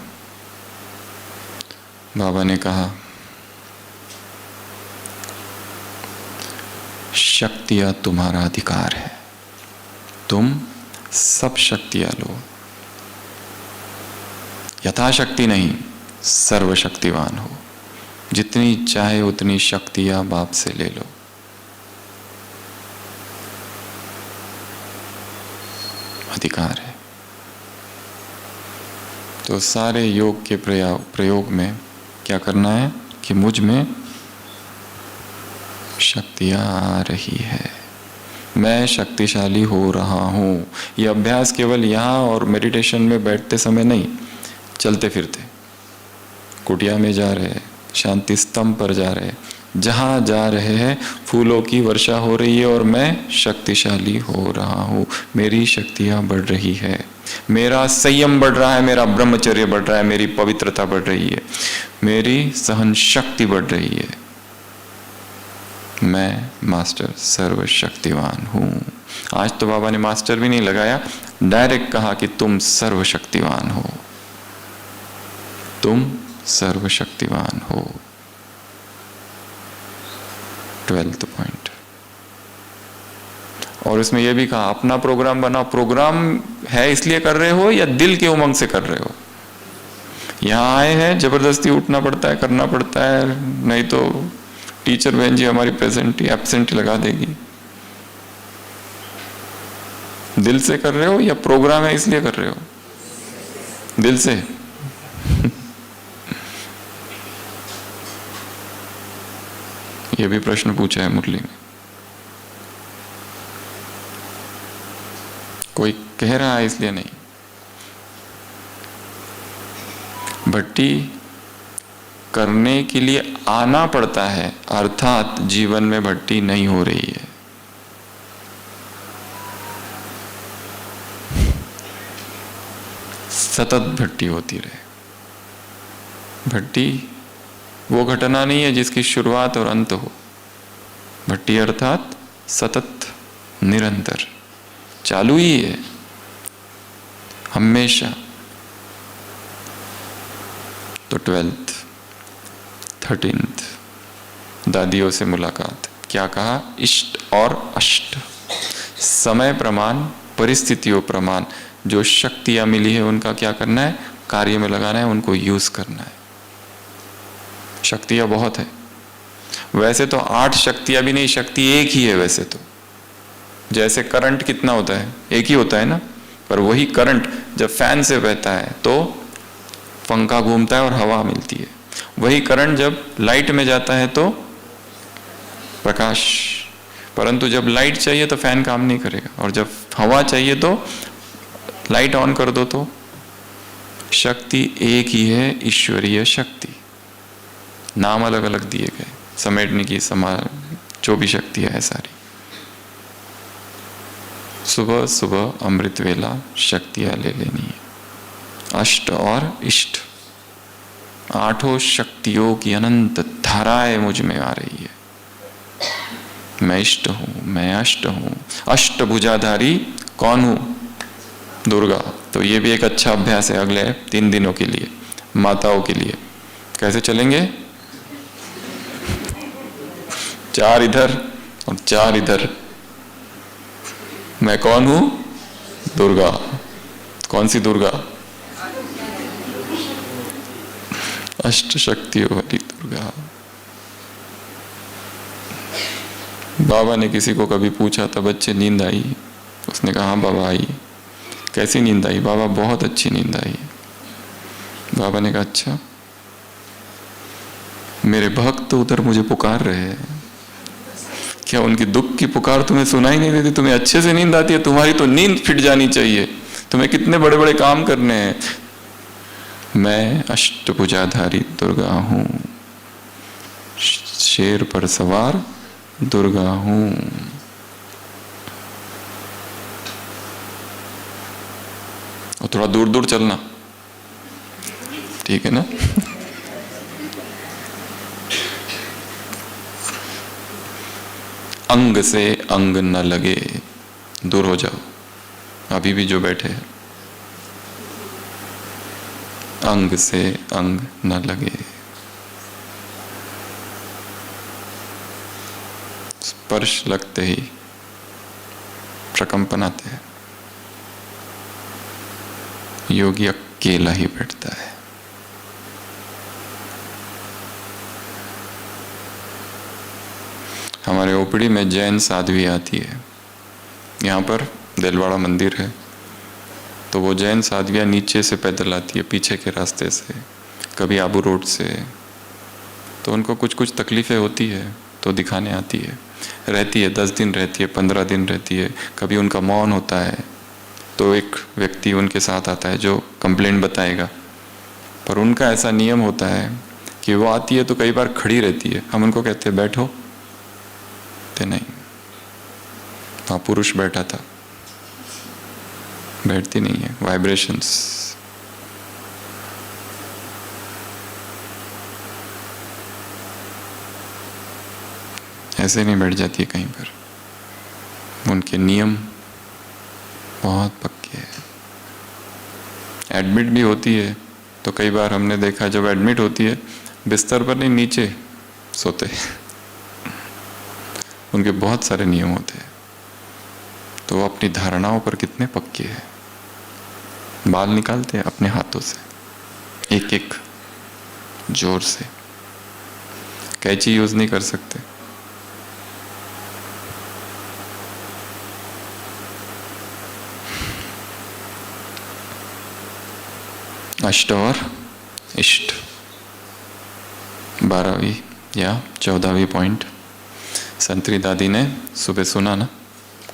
बाबा ने कहा शक्तियां तुम्हारा अधिकार है, तुम सब शक्तियां लो, यथाशक्ति नहीं, सर्वशक्तिवान हो, जितनी चाहे उतनी शक्तियां बाप से ले लो। अधिकार है। तो सारे योग के प्रयोग में क्या करना है कि मुझ में शक्तियां आ रही है, मैं शक्तिशाली हो रहा हूं। यह अभ्यास केवल यहाँ और मेडिटेशन में बैठते समय नहीं, चलते फिरते, कुटिया में जा रहे, शांति स्तंभ पर जा रहे, जहां जा रहे हैं फूलों की वर्षा हो रही है और मैं शक्तिशाली हो रहा हूं, मेरी शक्तियां बढ़ रही है, मेरा संयम बढ़ रहा है, मेरा ब्रह्मचर्य बढ़ रहा है, मेरी पवित्रता बढ़ रही है, मेरी सहन शक्ति बढ़ रही है। मैं मास्टर सर्वशक्तिवान हूं। आज तो बाबा ने मास्टर भी नहीं लगाया, डायरेक्ट कहा कि तुम सर्वशक्तिवान हो, तुम सर्वशक्तिवान हो। 12th point. और इसमें यह भी कहा अपना प्रोग्राम बनाओ। प्रोग्राम है इसलिए कर रहे हो या दिल के उमंग से कर रहे हो? यहां आए हैं, जबरदस्ती उठना पड़ता है, करना पड़ता है, नहीं तो टीचर बहन जी हमारी प्रेजेंट ही एब्सेंट लगा देगी। दिल से कर रहे हो या प्रोग्राम है इसलिए कर रहे हो? दिल से। यह भी प्रश्न पूछा है मुरली में। कोई कह रहा है इसलिए नहीं। भट्टी करने के लिए आना पड़ता है, अर्थात जीवन में भट्टी नहीं हो रही है। सतत भट्टी होती रहे। भट्टी वो घटना नहीं है जिसकी शुरुआत और अंत हो। भट्टी अर्थात सतत, निरंतर, चालू ही है हमेशा। तो 12th 13th दादियों से मुलाकात। क्या कहा? इष्ट और अष्ट, समय प्रमाण, परिस्थितियों प्रमाण, जो शक्तियां मिली है उनका क्या करना है? कार्य में लगाना है, उनको यूज करना है। शक्तियां बहुत है, वैसे तो 8 शक्तियां भी नहीं, शक्ति एक ही है वैसे तो। जैसे करंट कितना होता है? एक ही होता है ना। पर वही करंट जब फैन से बहता है तो पंखा घूमता है और हवा मिलती है। वही करंट जब लाइट में जाता है तो प्रकाश। परंतु जब लाइट चाहिए तो फैन काम नहीं करेगा, और जब हवा चाहिए तो लाइट ऑन कर दो। तो शक्ति एक ही है, ईश्वरीय शक्ति। नाम अलग अलग दिए गए, समेटने की जो भी शक्तियां है सारी। सुबह सुबह अमृत वेला शक्तियां ले लेनी है। अष्ट और इष्ट, 8 शक्तियों की अनंत धाराएं मुझ में आ रही है। मैं इष्ट हूं, मैं अष्ट हूं। अष्टभुजाधारी कौन हूं? दुर्गा। तो ये भी एक अच्छा अभ्यास है अगले 3 दिनों के लिए, माताओं के लिए। कैसे चलेंगे? 4 इधर और 4 इधर। मैं कौन हूं? दुर्गा। कौन सी दुर्गा? अष्ट शक्तियों वाली दुर्गा। बाबा ने किसी को कभी पूछा था, बच्चे नींद आई? उसने कहा हाँ बाबा आई। कैसी नींद आई? बाबा बहुत अच्छी नींद आई। बाबा ने कहा अच्छा, मेरे भक्त तो उधर मुझे पुकार रहे हैं, क्या उनकी दुख की पुकार तुम्हें सुनाई नहीं देती? तुम्हें अच्छे से नींद आती है? तुम्हारी तो नींद फिट जानी चाहिए, तुम्हें कितने बड़े बड़े काम करने हैं। मैं अष्टभुजाधारी दुर्गा हूं, शेर पर सवार दुर्गा हूं। और थोड़ा दूर दूर चलना, ठीक है ना? अंग से अंग न लगे, दूर हो जाओ, अभी भी जो बैठे हैं अंग से अंग न लगे। स्पर्श लगते ही प्रकंपन आते हैं। योगी अकेला ही बैठता है। हमारे ओपड़ी में जैन साध्वी आती है। यहाँ पर दिलवाड़ा मंदिर है, तो वो जैन साध्वियाँ नीचे से पैदल आती है, पीछे के रास्ते से, कभी आबू रोड से। तो उनको कुछ कुछ तकलीफ़ें होती है तो दिखाने आती है, रहती है, 10 दिन रहती है, 15 दिन रहती है। कभी उनका मौन होता है तो एक व्यक्ति उनके साथ आता है जो कंप्लेंट बताएगा। पर उनका ऐसा नियम होता है कि वो आती है तो कई बार खड़ी रहती है। हम उनको कहते हैं बैठो, तो नहीं, वहाँ पुरुष बैठा था, बैठती नहीं है। वाइब्रेशंस, ऐसे नहीं बैठ जाती है कहीं पर। उनके नियम बहुत पक्के हैं। एडमिट भी होती है तो कई बार हमने देखा, जब एडमिट होती है बिस्तर पर नहीं, नीचे सोते। उनके बहुत सारे नियम होते हैं। तो वो अपनी धारणाओं पर कितने पक्के हैं। बाल निकालते हैं अपने हाथों से, एक एक जोर से। कैंची यूज नहीं कर सकते। अष्ट और इष्ट, 12वीं या 14वीं पॉइंट संतरी दादी ने सुबह सुना ना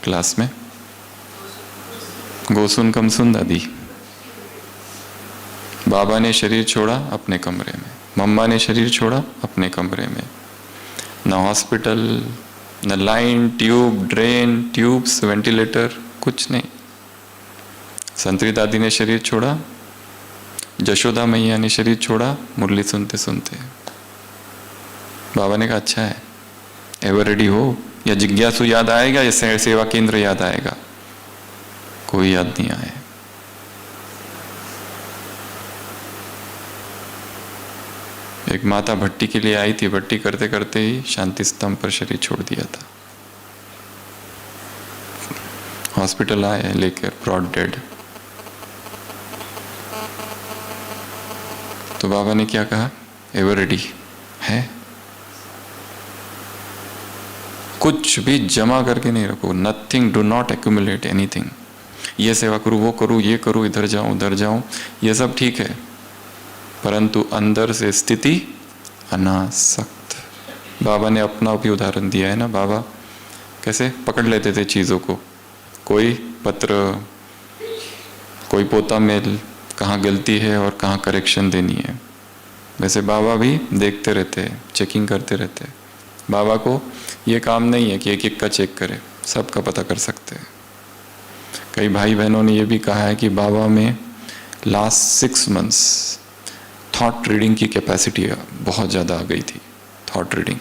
क्लास में। गोसुन कम सुन दादी। बाबा ने शरीर छोड़ा अपने कमरे में, मम्मा ने शरीर छोड़ा अपने कमरे में। न हॉस्पिटल, न line, tube, drain, tubes, ventilator, कुछ नहीं। संतरी दादी ने शरीर छोड़ा, जशोदा मैया ने शरीर छोड़ा मुरली सुनते सुनते। बाबा ने कहा अच्छा है, एवर रेडी हो, या जिज्ञासु याद आएगा या सेवा केंद्र याद आएगा? कोई याद नहीं आए। एक माता भट्टी के लिए आई थी, भट्टी करते करते ही शांति स्तंभ पर शरीर छोड़ दिया था। हॉस्पिटल आए लेकर, ब्रॉड डेड। तो बाबा ने क्या कहा? एवर रेडी है। कुछ भी जमा करके नहीं रखो, nothing, do not accumulate anything. ये सेवा करूँ, वो करूँ, ये करूँ, इधर जाऊँ, उधर जाऊँ, ये सब ठीक है, परंतु अंदर से स्थिति अनासक्त। बाबा ने अपना भी उदाहरण दिया है ना। बाबा कैसे पकड़ लेते थे चीज़ों को, कोई पत्र, कोई पोता मेल, कहाँ गलती है और कहाँ करेक्शन देनी है। वैसे बाबा भी देखते रहते हैं, चेकिंग करते रहते हैं। बाबा को ये काम नहीं है कि एक एक का चेक करे, सबका पता कर सकते हैं। कई भाई बहनों ने ये भी कहा है कि बाबा में लास्ट 6 मंथ्स थॉट रीडिंग की कैपेसिटी बहुत ज़्यादा आ गई थी। थॉट रीडिंग,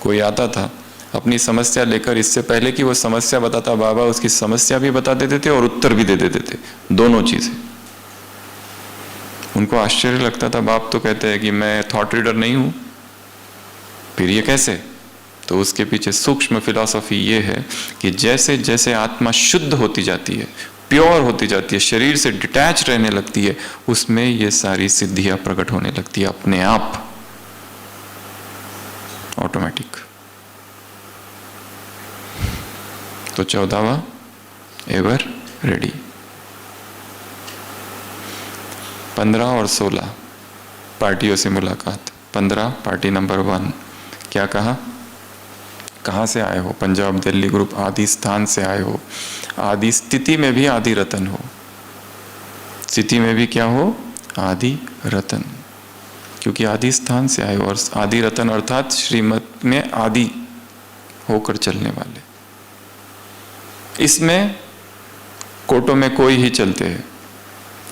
कोई आता था अपनी समस्या लेकर, इससे पहले कि वो समस्या बताता, बाबा उसकी समस्या भी बता देते थे और उत्तर भी दे देते थे, दोनों चीज़ें। उनको आश्चर्य लगता था, बाप तो कहते हैं कि मैं थॉट रीडर नहीं हूँ, फिर ये कैसे? तो उसके पीछे सूक्ष्म फिलॉसफी ये है कि जैसे जैसे आत्मा शुद्ध होती जाती है, प्योर होती जाती है, शरीर से डिटैच रहने लगती है, उसमें ये सारी सिद्धियां प्रकट होने लगती है अपने आप, ऑटोमेटिक। तो 14वां एवर रेडी। 15 और 16 पार्टियों से मुलाकात। 15 पार्टी नंबर 1, क्या कहा? कहाँ से आए हो? पंजाब, दिल्ली ग्रुप, आदि स्थान से आए हो। आदि स्थिति में भी आदि रतन हो, स्थिति में भी क्या हो? आदि रतन। क्योंकि आदि स्थान से आए हो, और आदि रतन अर्थात श्रीमत में आदि होकर चलने वाले। इसमें कोटों में कोई ही चलते हैं,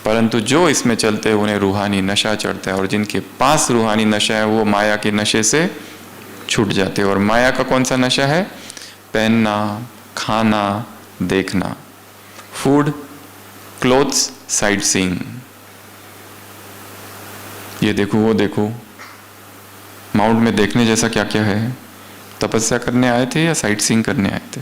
परंतु जो इसमें चलते हैं उन्हें रूहानी नशा चढ़ता है, और जिनके पास रूहानी नशा है वो माया के नशे से छूट जाते हैं। और माया का कौन सा नशा है? पहनना, खाना, देखना, फूड, क्लोथ्स, साइट सीइंग, ये देखो वो देखो। माउंट में देखने जैसा क्या क्या है? तपस्या करने आए थे या साइट सीइंग करने आए थे?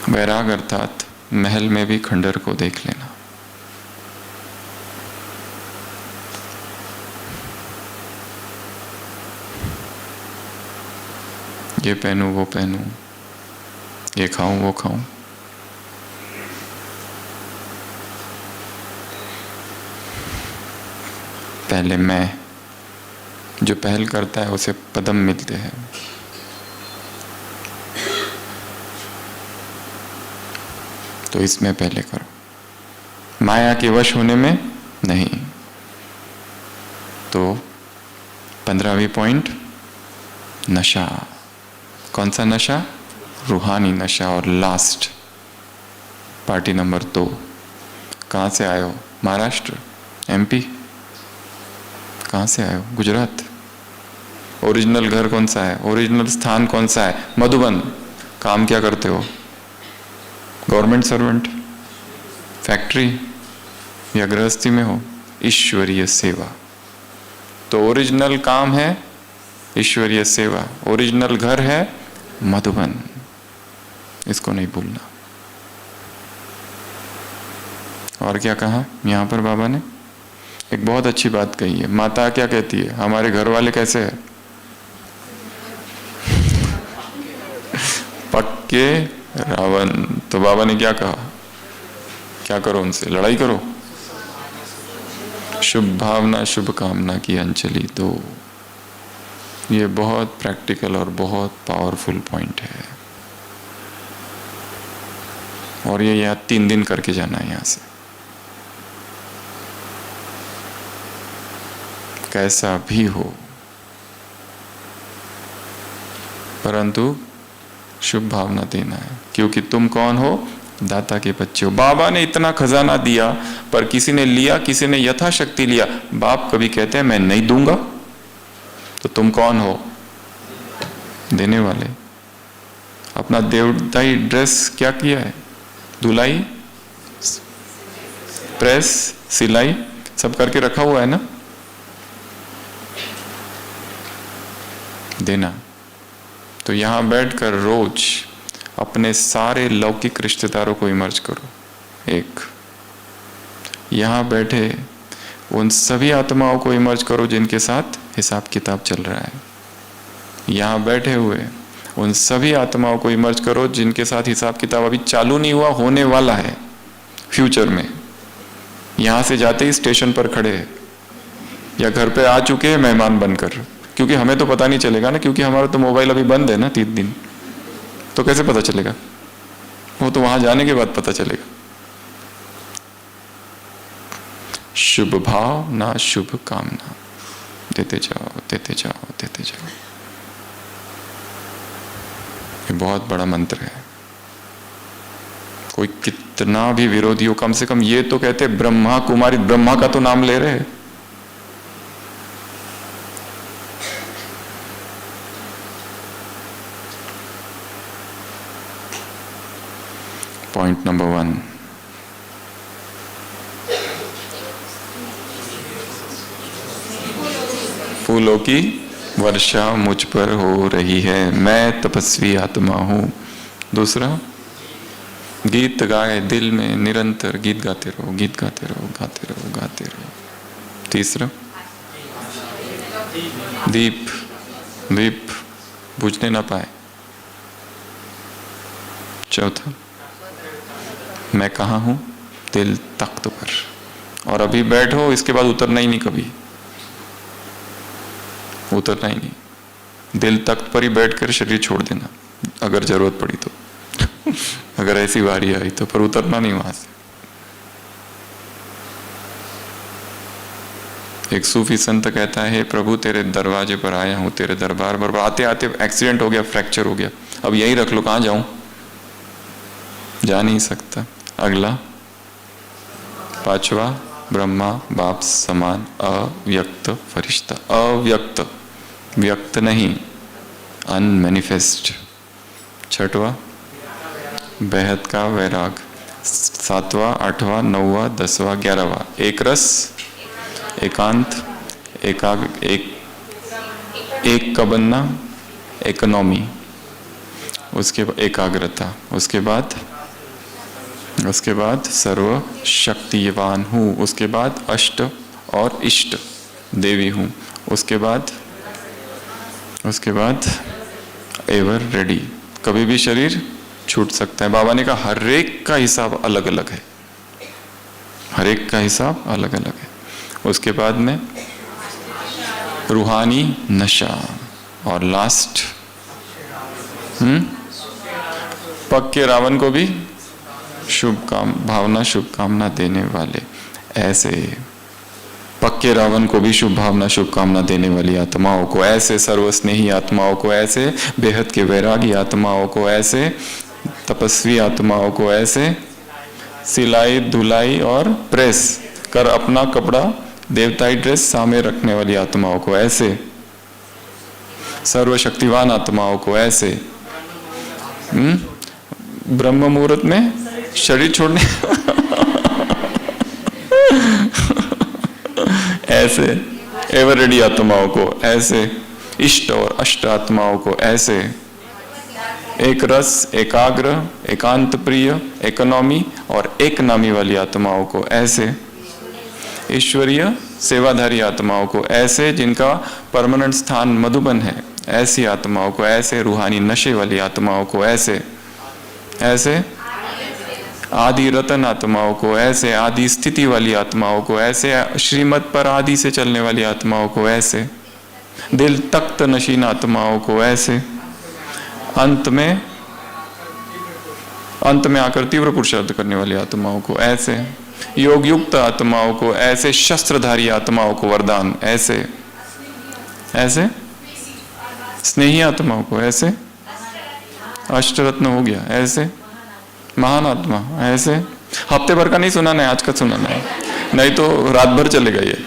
वैराग अर्थात महल में भी खंडर को देख लेना। ये पहनूं वो पहनूं, ये खाऊं वो खाऊं। पहले मैं, जो पहल करता है उसे पदम मिलते हैं। तो इसमें पहले करो, माया के वश होने में नहीं। तो 15वीं पॉइंट, नशा। कौन सा नशा? रूहानी नशा। और लास्ट पार्टी नंबर 2, कहाँ से आए हो? महाराष्ट्र, एमपी? कहाँ से आए हो? गुजरात? ओरिजिनल घर कौन सा है? ओरिजिनल स्थान कौन सा है? मधुबन। काम क्या करते हो? गवर्नमेंट सर्वेंट, फैक्ट्री या गृहस्थी में हो? ईश्वरीय सेवा। तो ओरिजिनल काम है ईश्वरीय सेवा, ओरिजिनल घर है मधुबन। इसको नहीं भूलना। और क्या कहा यहां पर बाबा ने? एक बहुत अच्छी बात कही है। माता क्या कहती है? हमारे घर वाले कैसे हैं? पक्के रावण। तो बाबा ने क्या कहा? क्या करो उनसे? लड़ाई करो। शुभ भावना शुभ कामना की अंजलि दो। ये बहुत प्रैक्टिकल और बहुत पावरफुल पॉइंट है। और ये याद 3 दिन करके जाना है यहां से। कैसा भी हो, परंतु शुभ भावना देना है, क्योंकि तुम कौन हो? दाता के बच्चे हो। बाबा ने इतना खजाना दिया, पर किसी ने लिया, किसी ने यथाशक्ति लिया। बाप कभी कहते हैं मैं नहीं दूंगा? तो तुम कौन हो? देने वाले। अपना देवदाई ड्रेस क्या किया है? धुलाई, प्रेस, सिलाई सब करके रखा हुआ है ना? देना। तो यहां बैठकर रोज अपने सारे लौकिक रिश्तेदारों को इमर्ज करो। एक यहां बैठे उन सभी आत्माओं को इमर्ज करो जिनके साथ हिसाब किताब चल रहा है। यहां बैठे हुए उन सभी आत्माओं को इमर्ज करो जिनके साथ हिसाब किताब अभी चालू नहीं हुआ, होने वाला है फ्यूचर में। यहां से जाते ही स्टेशन पर खड़े हैं या घर पे आ चुके हैं मेहमान बनकर, क्योंकि हमें तो पता नहीं चलेगा ना, क्योंकि हमारा तो मोबाइल अभी बंद है ना 3 दिन। तो कैसे पता चलेगा? वो तो वहां जाने के बाद पता चलेगा। शुभ भाव ना शुभ कामना, देते जाओ देते जाओ देते जाओ। ये बहुत बड़ा मंत्र है। कोई कितना भी विरोधी हो, कम से कम ये तो कहते ब्रह्मा कुमारी, ब्रह्मा का तो नाम ले रहे हैं। पॉइंट नंबर 1, फूलों की वर्षा मुझ पर हो रही है, मैं तपस्वी आत्मा हूं। दूसरा, गीत गाए दिल में निरंतर, गीत गाते रहो, गीत गाते रहो, गाते रहो, गाते रहो। तीसरा, दीप, दीप बुझने ना पाए। चौथा, मैं कहाँ हूं? दिल तख्त पर। और अभी बैठो, इसके बाद उतरना ही नहीं, कभी उतरना ही नहीं। दिल तख्त पर ही बैठकर शरीर छोड़ देना अगर जरूरत पड़ी तो अगर ऐसी बारी आई तो, पर उतरना नहीं वहां से। एक सूफी संत कहता है, प्रभु तेरे दरवाजे पर आया हूं, तेरे दरबार पर। आते आते एक्सीडेंट हो गया, फ्रैक्चर हो गया, अब यही रख लो, कहां जाऊं? जा नहीं सकता। अगला, 5वां, ब्रह्मा बाप समान, अव्यक्त फरिश्ता। अव्यक्त, व्यक्त नहीं, अनमैनिफेस्ट। छठवां बेहद का वैराग। सातवां, आठवां, नौवां, 10वां, 11वां एक रस, एकांत, एक का बनना, इकोनॉमी, उसके बाद एकाग्रता, उसके बाद सर्व शक्तिवान हूँ, उसके बाद अष्ट और इष्ट देवी हूँ, उसके बाद एवर रेडी, कभी भी शरीर छूट सकता है। बाबा ने कहा हर एक का हिसाब अलग अलग है, हर एक का हिसाब अलग अलग है। उसके बाद में रूहानी नशा, और लास्ट पक्के रावण को भी शुभकामना देने वाले। ऐसे पक्के रावण को भी शुभ भावना शुभकामना देने वाली आत्माओं को, ऐसे सर्वस्नेही आत्माओं को, ऐसे बेहद के वैरागी आत्माओं को, ऐसे तपस्वी आत्माओं को, ऐसे सिलाई धुलाई और प्रेस कर अपना कपड़ा देवताई ड्रेस सामने रखने वाली आत्माओं को, ऐसे सर्वशक्तिवान आत्माओं को, ऐसे ब्रह्म मुहूर्त में शरीर छोड़ने ऐसे एवर रेडी आत्माओं को, ऐसे इष्ट और अष्ट आत्माओं को, ऐसे एक रस, एकाग्र, एकांत प्रिय, इकोनॉमी और एक नामी वाली आत्माओं को, ऐसे ईश्वरीय सेवाधारी आत्माओं को, ऐसे जिनका परमानेंट स्थान मधुबन है, ऐसी आत्माओं को, ऐसे रूहानी नशे वाली आत्माओं को, ऐसे आदि रतन आत्माओं को, ऐसे आदि स्थिति वाली आत्माओं को, ऐसे श्रीमत पर आदि से चलने वाली आत्माओं को, ऐसे दिल तख्त नशीन आत्माओं को, ऐसे अंत में आकर तीव्र पुरुषार्थ करने वाली आत्माओं को, ऐसे योग युक्त आत्माओं को, ऐसे शस्त्रधारी आत्माओं को वरदान, ऐसे स्नेही आत्माओं को, ऐसे अष्टरत्न हो गया, ऐसे महान आत्मा, ऐसे हफ्ते भर का नहीं सुनाना है, आज का सुनाना है, नहीं तो रात भर चलेगा ये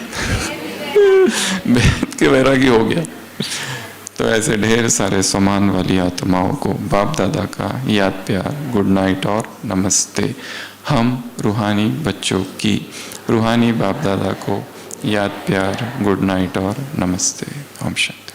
बेहद के वैरागी हो गया। तो ऐसे ढेर सारे समान वाली आत्माओं को बाप दादा का याद प्यार, गुड नाइट और नमस्ते। हम रूहानी बच्चों की रूहानी बाप दादा को याद प्यार, गुड नाइट और नमस्ते। ओम शांति।